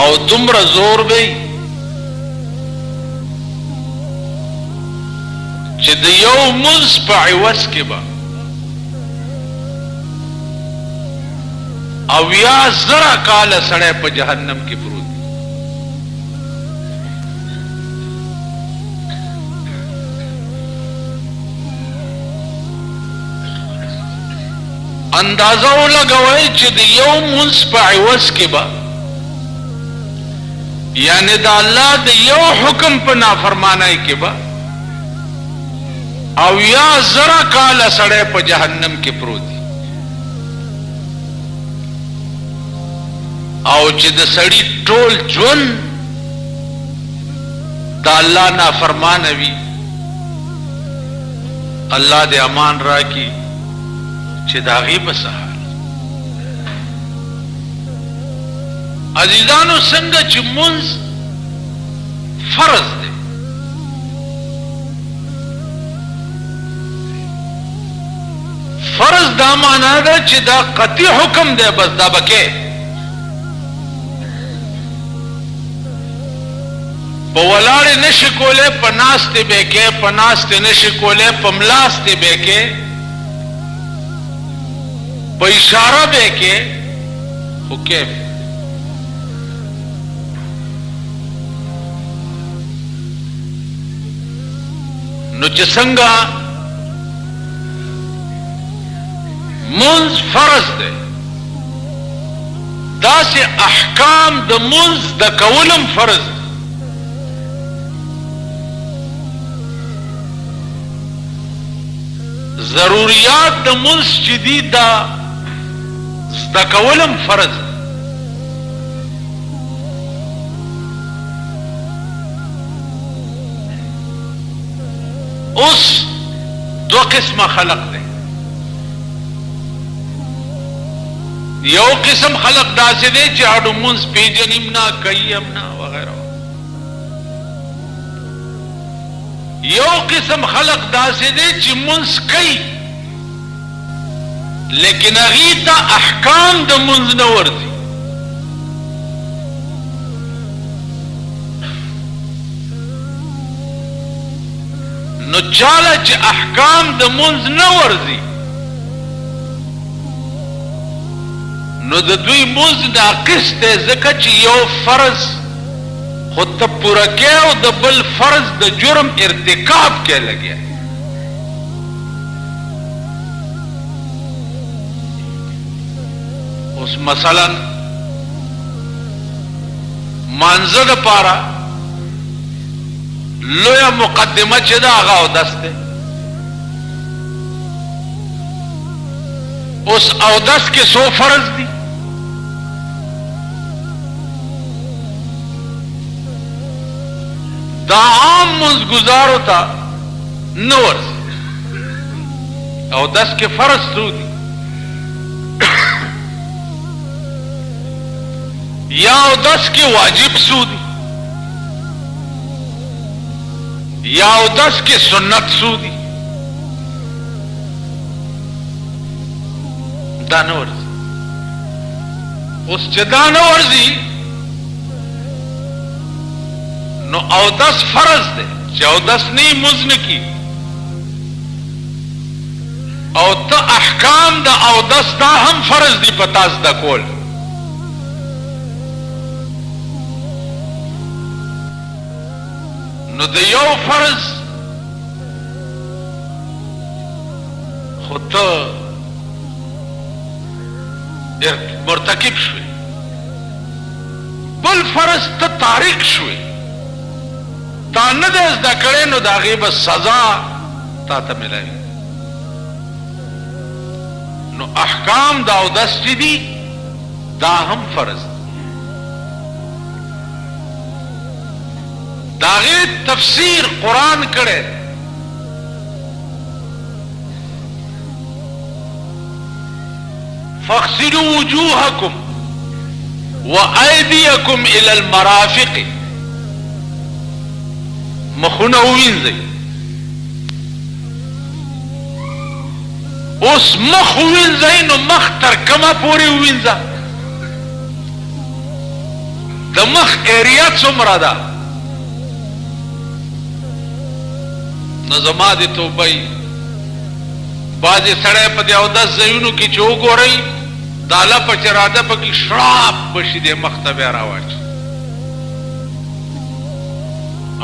او دومره زور وي چې د یو منځ په عوض کې به او یا زرا کال سړی په جهنم کې پروت دی. اندازه ولګوئ چې د یو منځ په عوض کې به یعنی د الله د یو حکم په نافرمانی کې به او یا زرا کال سړی په جهنم کې پروت دی. او چې د سړی ټول ژوند د الله نافرمانه وي الله دې امان راکړي چې د هغې په څه حال. عزیزانو څنګه چې مونځ فرض دی فرض دا معنا ده چې دا قطعي حکم دی بس دا بکې په ولاړې نشي کولی په ناستې به کې په ناستې نشي کولی په ملاستې به کې په اشاره به کې خو کیف نو چې څنګه منځ فرض دی داسې احکام د منځ د کولم فرض دی. ضروریات د منځ چې دي دا زده کولم فرض دی. اوس دو قسمه خلق دی. یو قسم خلق داسې دی چې هډو منځ پیژنیم نه کوي هم نه وغیره. یو قسم خلق داسې دی چې منځ کوي لیکن هغې ته احکام د منځ نه ورځي. نو چاله چې احکام د منځ نه ورځي نو د دوی منځ ناقص دی ځکه چې یو فرض خو ته پوره کې او د بل فرض د جرم ارتکاب کې لګیا. اوس مثلا مانځه دپاره لویه مقدمه چې ده هغه اودس دی. اوس اودس کې څو فرض دي؟ دا عام منځګزارو ته نه ورځي. اودس کې فرض څو دي؟ یا اودس کې واجب څو دي؟ یا اودس کې سنت څو دي؟ دا نه ورځي. اوس چې دا نه ورځي نو اودس فرض دی چې اودس نه یې مونځ نه کېږي او ته احکام د اودس دا هم فرض دي په تا زده کول. نو د یو فرض خو ته مرتکب شوی بل فرض ته تارک شوی تا نه دی زده کړی نو د هغې به سزا تا ته ملوي. نو احکام د اودس چې دي دا هم فرض دی. د هغې تفسیر قرآن کړی فاغسلوا وجوهكم وأيديكم إلى المرافق مخونه ووینځئ. اوس مخ ووینځئ نو مخ تر کومه پورې ووینځه؟ د مخ ایریا څومره ده نو زما دې توبه بعضې سړی په دې اودس ځایونو کې چې وګورئ د الله په چراده پکې شراب بشي دې مخ ته بیا راواچي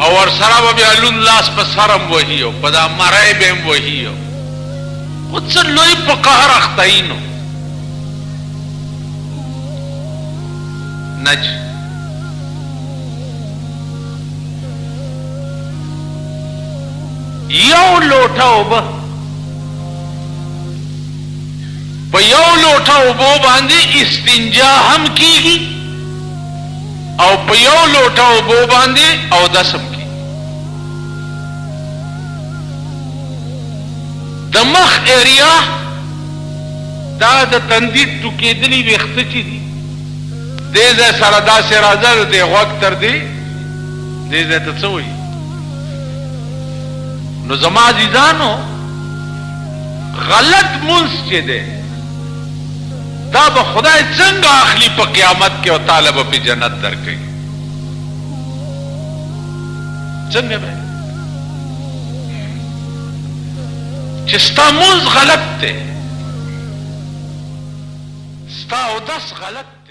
او ورسره به بیا لون لاس په سر هم وهي او په دا مرۍ به هم وهي خو څه لوی په قهر اخته یي نو نج یو لوټه اوبه په یو لوټه اوبو باندې استنجا هم کیږي او په یو لوټه اوبو باندې اودس هم کیږي د مخ ایریا دا د تندي ټوکېدلي ویښته چې دي دې ځای سره داسې راځه د دې غوږ تر دې دې ځای ته څه وایي نو زما عزیزانو غلط مونځ چې دی دا به خدای څنګه اخلي په قیامت کې او تعالی به په جنت درکوي څنګه به چې ستا مونځ غلط دی ستا اودس غلط